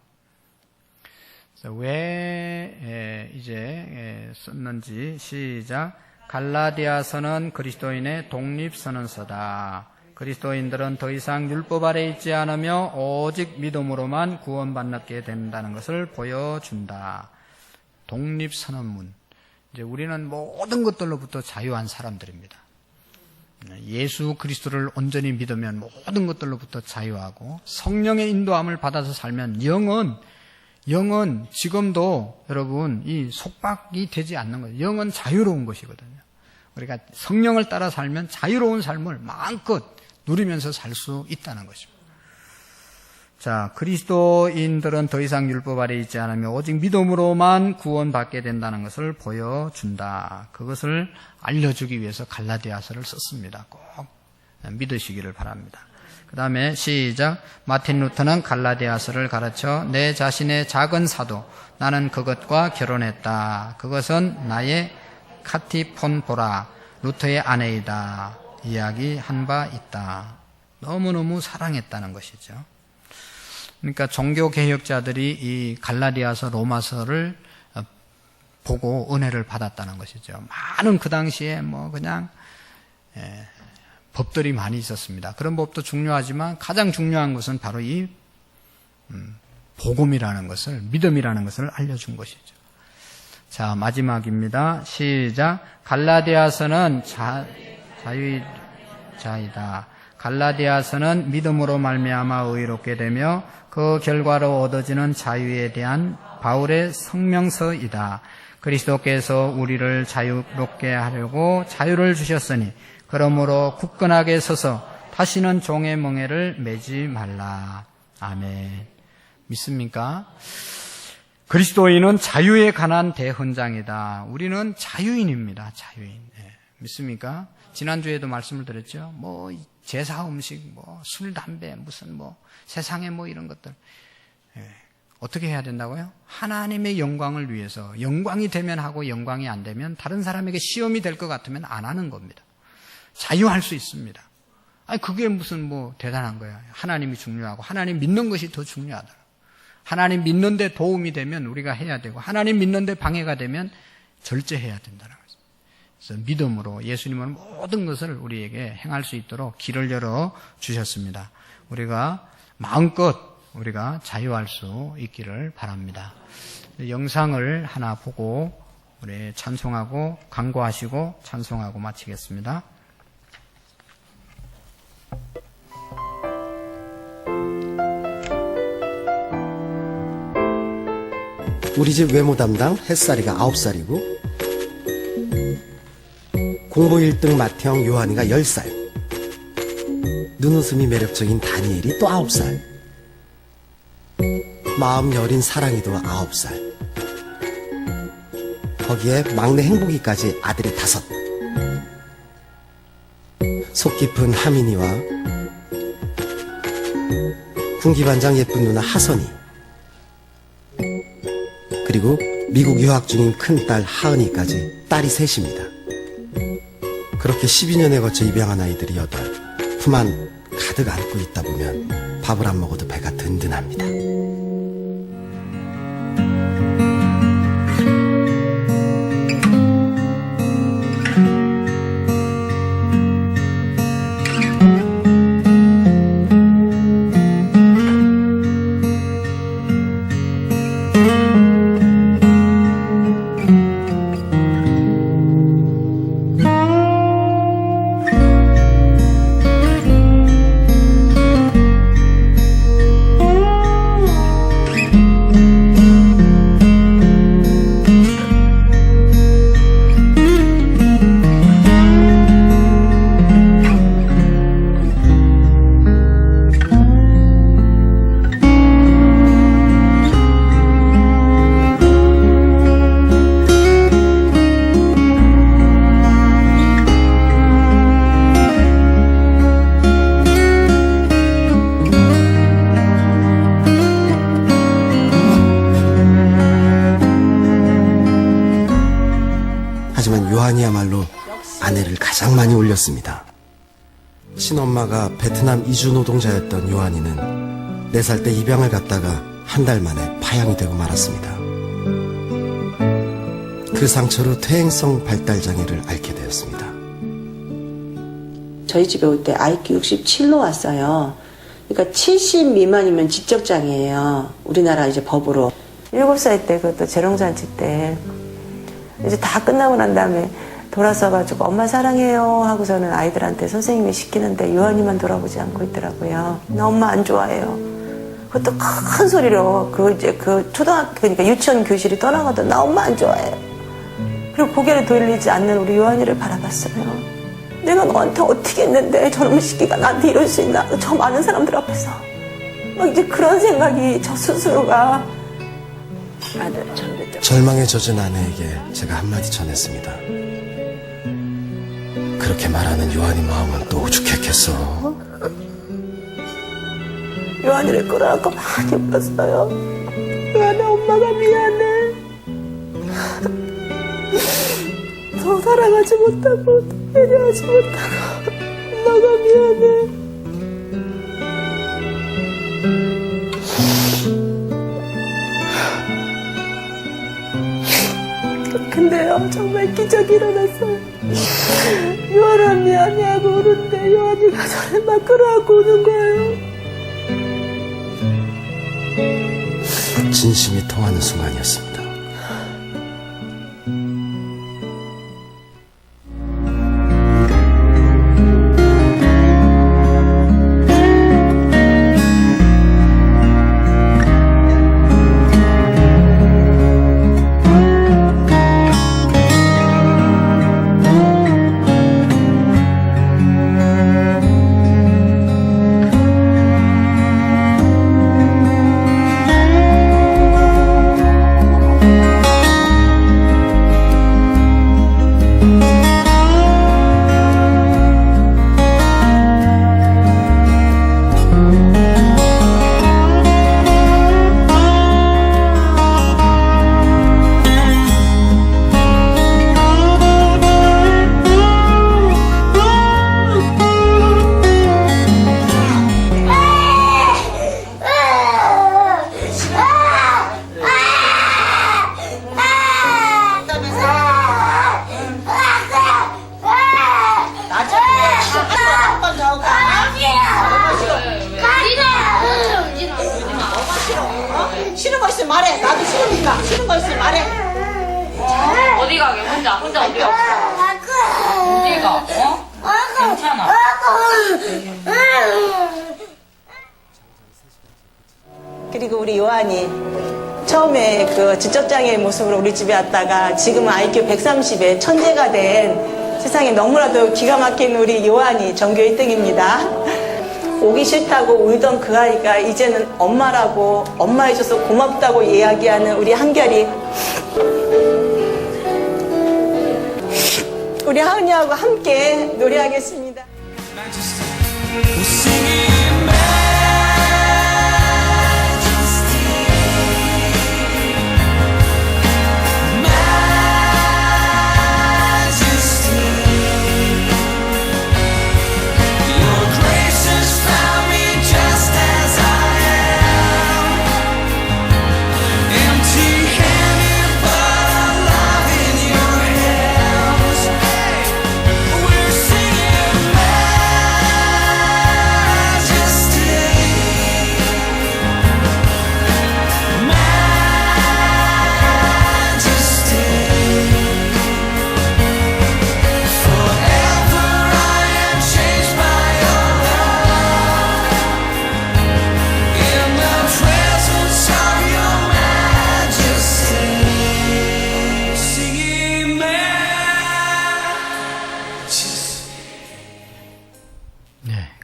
왜 이제 썼는지 시작. 갈라디아서는 그리스도인의 독립선언서다. 그리스도인들은 더 이상 율법 아래 있지 않으며 오직 믿음으로만 구원받게 된다는 것을 보여준다. 독립선언문. 이제 우리는 모든 것들로부터 자유한 사람들입니다. 예수 그리스도를 온전히 믿으면 모든 것들로부터 자유하고 성령의 인도함을 받아서 살면 영은 지금도 여러분 이 속박이 되지 않는 거예요. 영은 자유로운 것이거든요. 우리가 성령을 따라 살면 자유로운 삶을 마음껏 누리면서 살 수 있다는 것입니다. 자, 그리스도인들은 더 이상 율법 아래 있지 않으며 오직 믿음으로만 구원받게 된다는 것을 보여준다. 그것을 알려주기 위해서 갈라디아서를 썼습니다. 꼭 믿으시기를 바랍니다. 그 다음에 시작. 마틴 루터는 갈라디아서를 가르쳐 내 자신의 작은 사도, 나는 그것과 결혼했다. 그것은 나의 카티폰보라, 루터의 아내이다. 이야기한 바 있다. 너무너무 사랑했다는 것이죠. 그러니까 종교개혁자들이 이 갈라디아서 로마서를 보고 은혜를 받았다는 것이죠. 많은 그 당시에 그냥 법들이 많이 있었습니다. 그런 법도 중요하지만 가장 중요한 것은 바로 이 복음이라는 것을, 믿음이라는 것을 알려준 것이죠. 자, 마지막입니다. 시작. 갈라디아서는 자유자이다. 갈라디아서는 믿음으로 말미암아 의롭게 되며 그 결과로 얻어지는 자유에 대한 바울의 성명서이다. 그리스도께서 우리를 자유롭게 하려고 자유를 주셨으니 그러므로 굳건하게 서서 다시는 종의 멍에를 매지 말라. 아멘. 믿습니까? 그리스도인은 자유에 관한 대헌장이다. 우리는 자유인입니다. 자유인. 믿습니까? 지난주에도 말씀을 드렸죠. 제사 음식, 술, 담배, 무슨 세상에 이런 것들. 어떻게 해야 된다고요? 하나님의 영광을 위해서. 영광이 되면 하고 영광이 안 되면 다른 사람에게 시험이 될 것 같으면 안 하는 겁니다. 자유할 수 있습니다. 그게 무슨 대단한 거야. 하나님이 중요하고 하나님 믿는 것이 더 중요하다. 하나님 믿는데 도움이 되면 우리가 해야 되고 하나님 믿는데 방해가 되면 절제해야 된다는 거죠. 그래서 믿음으로 예수님은 모든 것을 우리에게 행할 수 있도록 길을 열어 주셨습니다. 우리가 마음껏 우리가 자유할 수 있기를 바랍니다. 영상을 하나 보고 우리 찬송하고 간구하시고 찬송하고 마치겠습니다. 우리 집 외모 담당 햇살이가 9살이고 공부 1등 맏형 요한이가 10살, 눈웃음이 매력적인 다니엘이 또 9살, 마음 여린 사랑이도 9살, 거기에 막내 행복이까지 아들이 5, 속 깊은 하민이와 군기반장 예쁜 누나 하선이, 그리고 미국 유학 중인 큰딸 하은이까지 딸이 셋입니다. 그렇게 12년에 거쳐 입양한 아이들이 8, 품 안 가득 안고 있다 보면 밥을 안 먹어도 배가 든든합니다. 하지만 요한이야말로 아내를 가장 많이 올렸습니다. 친엄마가 베트남 이주 노동자였던 요한이는 4살 때 입양을 갔다가 한 달 만에 파양이 되고 말았습니다. 그 상처로 퇴행성 발달장애를 앓게 되었습니다. 저희 집에 올 때 IQ 67로 왔어요. 그러니까 70 미만이면 지적장애예요. 우리나라 이제 법으로. 7살 때 그것도 재롱잔치 때 이제 다 끝나고 난 다음에 돌아서가지고 엄마 사랑해요 하고서는 아이들한테 선생님이 시키는데 요한이만 돌아보지 않고 있더라고요. 나 엄마 안 좋아해요. 그것도 큰 소리로 그 초등학교 그러니까 유치원 교실이 떠나가도 나 엄마 안 좋아해요. 그리고 고개를 돌리지 않는 우리 요한이를 바라봤어요. 내가 너한테 어떻게 했는데 저놈의 시기가 나한테 이럴 수 있나? 저 많은 사람들 앞에서 막 이제 그런 생각이 저 스스로가 절망에 젖은 아내에게 제가 한마디 전했습니다. 그렇게 말하는 요한이 마음은 또 오죽했겠어. 요한이를 끌어안고 많이 울었어요. 요한아, 엄마가 미안해. 더 사랑하지 못하고 배려하지 못하고 엄마가 미안해. 근데요, 정말 기적이 일어났어요. 요한아 미안해 하고 우는데 요한이가 저를 막 끌어안고 우는 거예요. 진심이 통하는 순간이었습니다. 싫은 거 있으면 말해. 나도 싫으니까. 싫은 거 있으면 말해. 어디 가게? 혼자 어디 가? 어디 가? 괜찮아. 그리고 우리 요한이 처음에 그 지적장애의 모습으로 우리 집에 왔다가 지금은 IQ 130에 천재가 된 세상에 너무나도 기가 막힌 우리 요한이 전교 1등입니다. 오기 싫다고 울던 그 아이가 이제는 엄마라고 엄마 해줘서 고맙다고 이야기하는 우리 한결이 우리 하은이하고 함께 노래하겠습니다.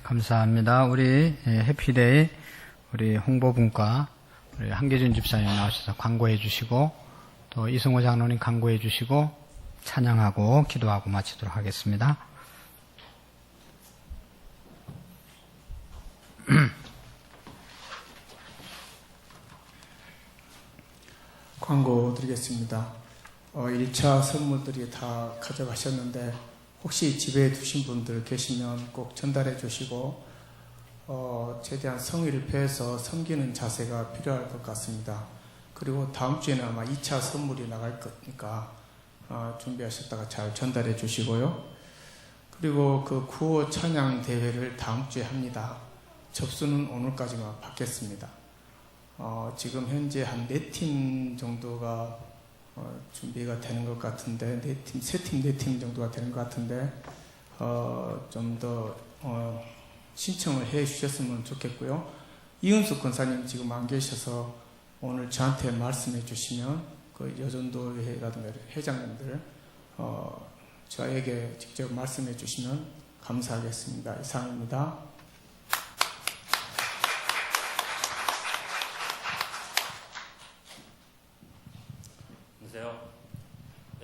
감사합니다. 우리 해피데이 우리 홍보분과 우리 한계준 집사님 나오셔서 광고해 주시고 또 이승호 장로님 광고해 주시고 찬양하고 기도하고 마치도록 하겠습니다. 광고 드리겠습니다. 1차 선물들이 다 가져가셨는데 혹시 집에 두신 분들 계시면 꼭 전달해 주시고 최대한 성의를 표해서 섬기는 자세가 필요할 것 같습니다. 그리고 다음 주에는 아마 2차 선물이 나갈 거니까 준비하셨다가 잘 전달해 주시고요. 그리고 그 구호 찬양 대회를 다음 주에 합니다. 접수는 오늘까지만 받겠습니다. 지금 현재 한 4팀 정도가 준비가 되는 것 같은데 4팀 정도가 되는 것 같은데 좀 더 신청을 해 주셨으면 좋겠고요. 이은숙 권사님 지금 안 계셔서 오늘 저한테 말씀해 주시면 그 여전도회라든가 회장님들 저에게 직접 말씀해 주시면 감사하겠습니다. 이상입니다.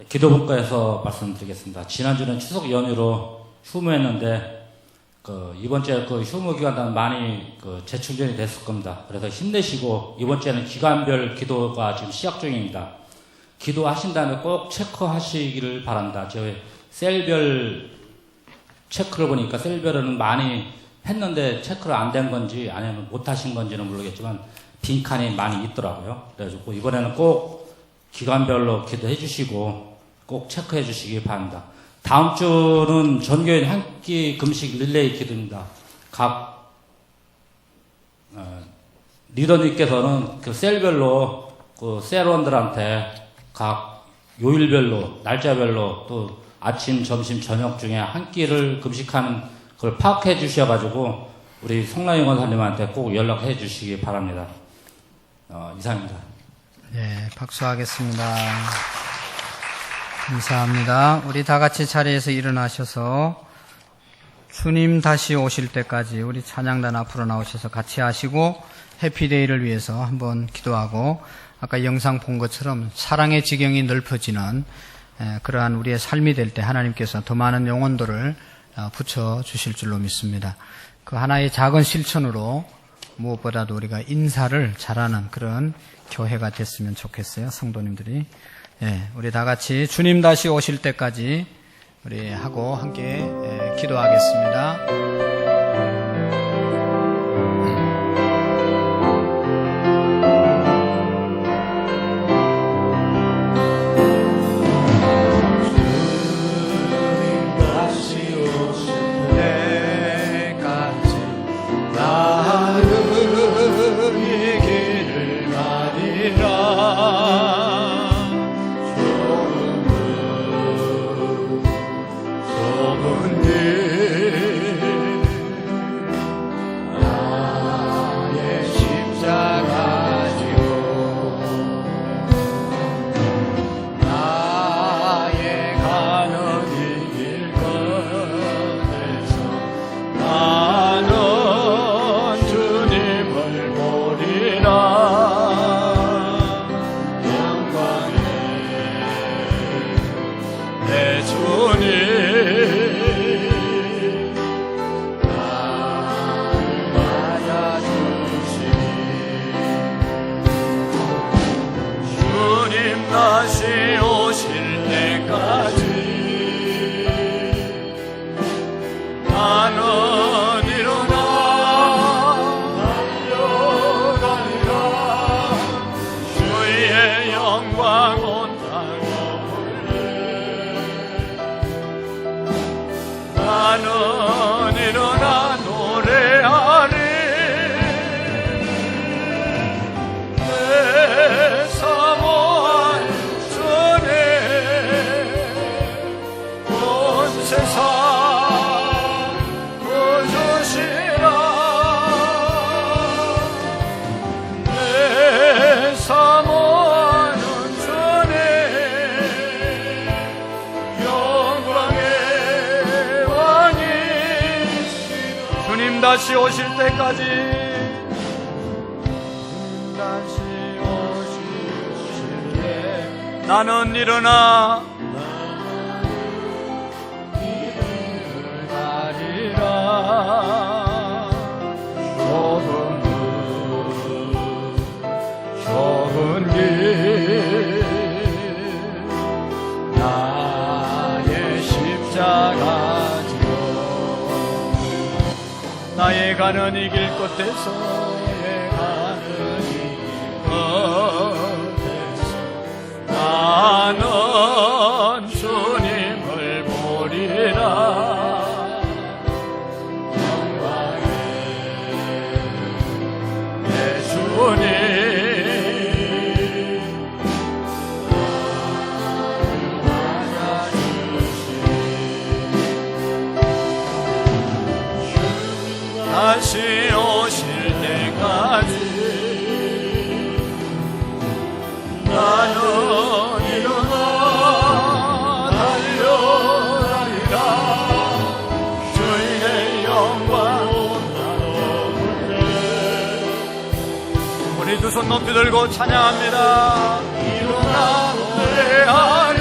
기도분과에서 말씀드리겠습니다. 지난주는 추석 연휴로 휴무했는데 이번 주에 휴무 기간 동안 많이 재충전이 됐을 겁니다. 그래서 힘내시고 이번 주에는 기간별 기도가 지금 시작 중입니다. 기도하신 다음에 꼭 체크하시기를 바랍니다. 저희 셀별 체크를 보니까 셀별은 많이 했는데 체크를 안 된 건지 아니면 못 하신 건지는 모르겠지만 빈칸이 많이 있더라고요. 그래서 이번에는 꼭 기간별로 기도해 주시고 꼭 체크해 주시기 바랍니다. 다음 주는 전교인 한 끼 금식 릴레이 기도입니다. 각 리더님께서는 그 셀별로 그 셀원들한테 각 요일별로 날짜별로 또 아침, 점심, 저녁 중에 한 끼를 금식하는 그걸 파악해 주셔가지고 우리 송라영 권사님한테 꼭 연락해 주시기 바랍니다. 이상입니다. 네, 박수하겠습니다. 감사합니다. 우리 다 같이 자리에서 일어나셔서 주님 다시 오실 때까지 우리 찬양단 앞으로 나오셔서 같이 하시고 해피데이를 위해서 한번 기도하고 아까 영상 본 것처럼 사랑의 지경이 넓어지는 그러한 우리의 삶이 될 때 하나님께서 더 많은 영혼들을 붙여 주실 줄로 믿습니다. 그 하나의 작은 실천으로 무엇보다도 우리가 인사를 잘하는 그런 교회가 됐으면 좋겠어요. 성도님들이. 우리 다 같이 주님 다시 오실 때까지 우리 하고 함께 기도하겠습니다. 길을 가리라 주님 다시 오실 때까지, 주님 다시 오실 때 나는 일어나 가리라. 좁은 길 나의 십자가 지고 나의 가는 이 길 끝에서의 가는 이 길 끝에서 나는 주님을 보리라. 영광의 내 주님 다시 오실 때까지 나는 일어나 달려가리라. 주의 영광 우리 두 손 높이 들고 찬양합니다. 일어나 노래하리.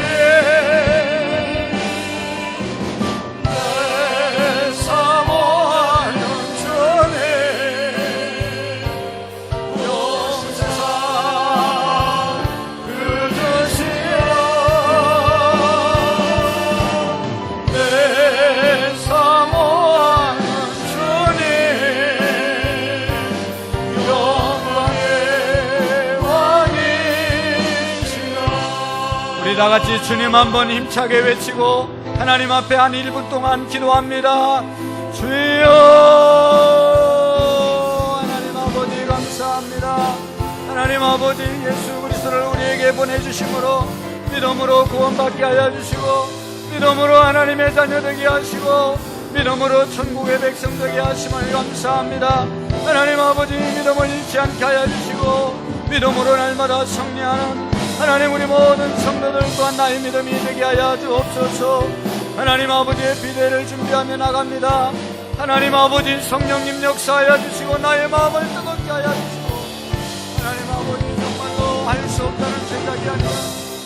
다 같이 주님 한번 힘차게 외치고 하나님 앞에 한 1분 동안 기도합니다. 주여, 하나님 아버지 감사합니다. 하나님 아버지 예수 그리스도를 우리에게 보내주심으로 믿음으로 구원받게 하여 주시고, 믿음으로 하나님의 자녀 되게 하시고, 믿음으로 천국의 백성 되게 하심을 감사합니다. 하나님 아버지 믿음을 잃지 않게 하여 주시고, 믿음으로 날마다 승리하는 하나님 우리 모든 성도들 또한 나의 믿음이 되게 하여 주옵소서. 하나님 아버지의 비대를 준비하며 나갑니다. 하나님 아버지 성령님 역사하여 주시고 나의 마음을 뜨겁게 하여 주시고, 하나님 아버지 정말로 할 수 없다는 생각이 아니라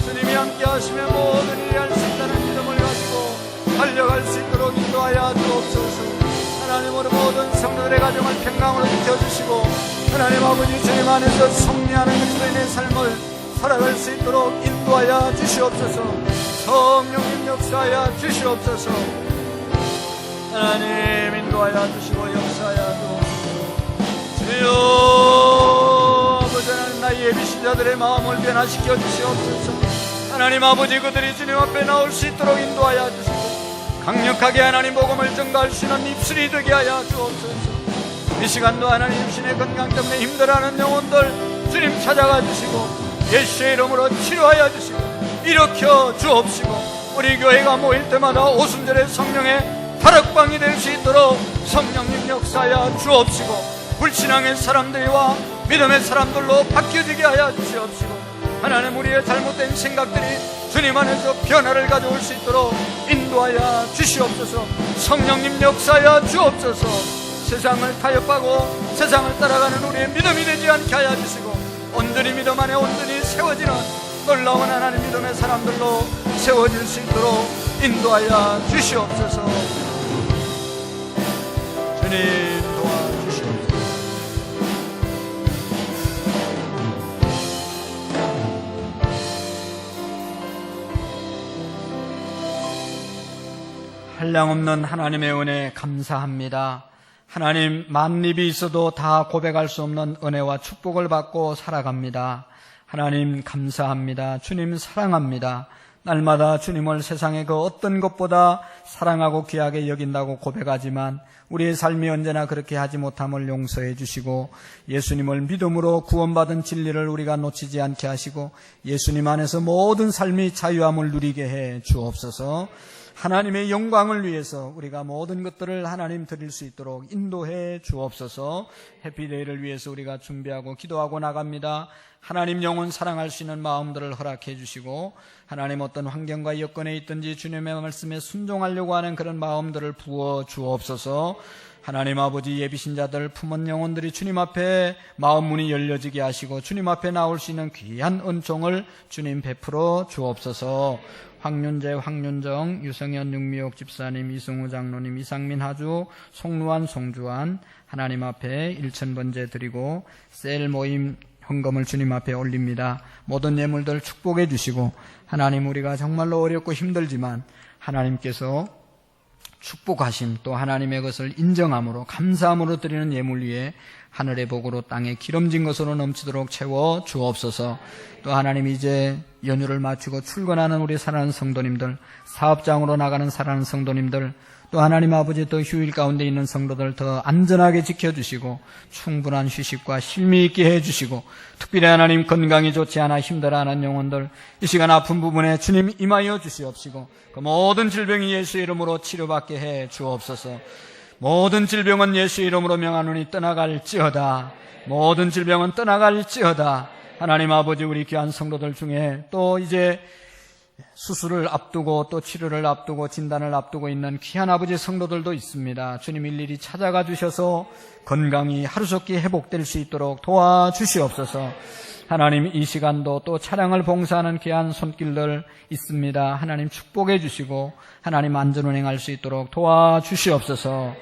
주님이 함께 하시면 모든 일이 할 수 있다는 믿음을 가지고 달려갈 수 있도록 인도하여 주옵소서. 하나님 우리 모든 성도들의 가정을 평강으로 지켜주시고, 하나님 아버지 주님 안에서 승리하는 그리스도인의 삶을 살아갈 수 있도록 인도하여 주시옵소서. 성령님 역사하여 주시옵소서. 하나님 인도하여 주시고 역사하여 주옵소서. 주여 아버지 하나님 나의 예비신자들의 마음을 변화시켜 주시옵소서. 하나님 아버지 그들이 주님 앞에 나올 수 있도록 인도하여 주시고, 강력하게 하나님 복음을 전가할 수 있는 입술이 되게 하여 주옵소서. 이 시간도 하나님 신의 건강 때문에 힘들어하는 영혼들 주님 찾아가 주시고 예수의 이름으로 치료하여 주시고 일으켜 주옵시고, 우리 교회가 모일 때마다 오순절의 성령의 다락방이 될 수 있도록 성령님 역사하여 주옵시고, 불신앙의 사람들과 믿음의 사람들로 바뀌어지게 하여 주시옵시고, 하나님 우리의 잘못된 생각들이 주님 안에서 변화를 가져올 수 있도록 인도하여 주시옵소서. 성령님 역사하여 주옵소서. 세상을 타협하고 세상을 따라가는 우리의 믿음이 되지 않게 하여 주시고, 온전히 믿음 안에 온전히 세워지는 놀라운 하나님 믿음의 사람들로 세워질 수 있도록 인도하여 주시옵소서. 주님 도와주시옵소서. 한량없는 하나님의 은혜 감사합니다. 하나님 만립이 있어도 다 고백할 수 없는 은혜와 축복을 받고 살아갑니다. 하나님 감사합니다. 주님 사랑합니다. 날마다 주님을 세상의 그 어떤 것보다 사랑하고 귀하게 여긴다고 고백하지만 우리의 삶이 언제나 그렇게 하지 못함을 용서해 주시고, 예수님을 믿음으로 구원받은 진리를 우리가 놓치지 않게 하시고 예수님 안에서 모든 삶이 자유함을 누리게 해 주옵소서. 하나님의 영광을 위해서 우리가 모든 것들을 하나님 드릴 수 있도록 인도해 주옵소서. 해피데이를 위해서 우리가 준비하고 기도하고 나갑니다. 하나님 영혼 사랑할 수 있는 마음들을 허락해 주시고, 하나님 어떤 환경과 여건에 있든지 주님의 말씀에 순종하려고 하는 그런 마음들을 부어 주옵소서. 하나님 아버지 예비신 자들 품은 영혼들이 주님 앞에 마음 문이 열려지게 하시고 주님 앞에 나올 수 있는 귀한 은총을 주님 베풀어 주옵소서. 황윤재, 황윤정, 유성현, 육미옥 집사님, 이승우 장로님, 이상민 하주, 송루한, 송주환 하나님 앞에 1,000번째 드리고 셀 모임 헌금을 주님 앞에 올립니다. 모든 예물들 축복해 주시고 하나님 우리가 정말로 어렵고 힘들지만 하나님께서 축복하심 또 하나님의 것을 인정함으로 감사함으로 드리는 예물 위에 하늘의 복으로 땅에 기름진 것으로 넘치도록 채워 주옵소서. 또 하나님 이제 연휴를 마치고 출근하는 우리 사랑하는 성도님들, 사업장으로 나가는 사랑하는 성도님들, 또 하나님 아버지 또 휴일 가운데 있는 성도들 더 안전하게 지켜주시고 충분한 휴식과 쉼이 있게 해주시고 특별히 하나님 건강이 좋지 않아 힘들어하는 영혼들 이 시간 아픈 부분에 주님 임하여 주시옵시고 그 모든 질병이 예수 이름으로 치료받게 해 주옵소서. 모든 질병은 예수 이름으로 명하노니 떠나갈지어다. 모든 질병은 떠나갈지어다. 하나님 아버지 우리 귀한 성도들 중에 또 이제 수술을 앞두고 또 치료를 앞두고 진단을 앞두고 있는 귀한 아버지 성도들도 있습니다. 주님 일일이 찾아가 주셔서 건강이 하루속히 회복될 수 있도록 도와주시옵소서. 하나님 이 시간도 또 차량을 봉사하는 귀한 손길들 있습니다. 하나님 축복해 주시고 하나님 안전운행할 수 있도록 도와주시옵소서.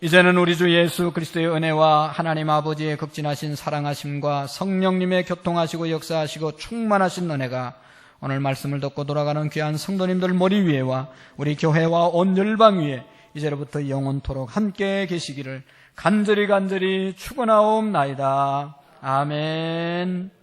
이제는 우리 주 예수 그리스도의 은혜와 하나님 아버지의 극진하신 사랑하심과 성령님의 교통하시고 역사하시고 충만하신 은혜가 오늘 말씀을 듣고 돌아가는 귀한 성도님들 머리 위에와 우리 교회와 온 열방 위에 이제로부터 영원토록 함께 계시기를 간절히 축원하옵나이다. 아멘.